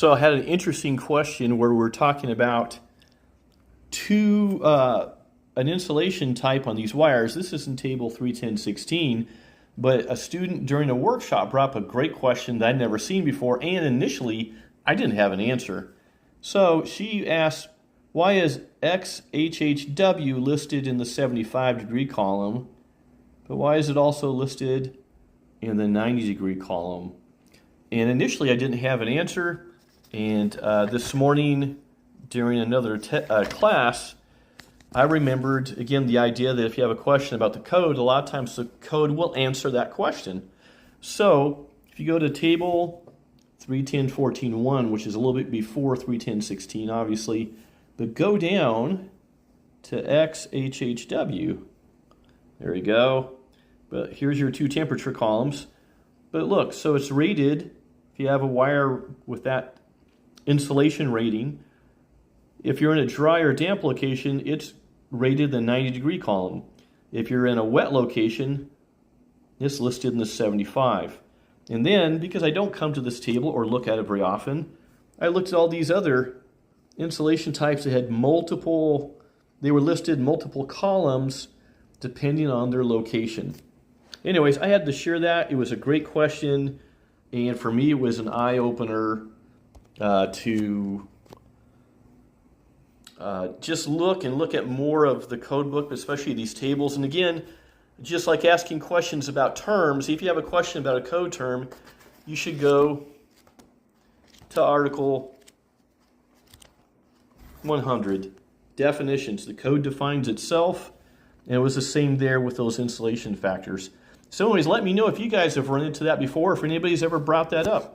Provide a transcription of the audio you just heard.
So I had an interesting question where we're talking about an insulation type on these wires. This is in table 31016, but a student during a workshop brought up a great question that I'd never seen before, and initially I didn't have an answer. So she asked, why is XHHW listed in the 75-degree column, but why is it also listed in the 90-degree column? And initially I didn't have an answer, and this morning during another class, I remembered, again, the idea that if you have a question about the code, a lot of times the code will answer that question. So if you go to table 310.14.1, which is a little bit before 310.16, obviously, but go down to XHHW. There you go. But here's your two temperature columns. But look, so it's rated, if you have a wire with that insulation rating, if you're in a dry or damp location, it's rated the 90-degree column. If you're in a wet location, it's listed in the 75. And then, because I don't come to this table or look at it very often, I looked at all these other insulation types that had they were listed multiple columns depending on their location. Anyways, I had to share that. It was a great question, and for me it was an eye-opener to just look at more of the code book, especially these tables. And again, just like asking questions about terms, if you have a question about a code term, you should go to Article 100, definitions. The code defines itself, and it was the same there with those insulation factors. So anyways, let me know if you guys have run into that before, if anybody's ever brought that up.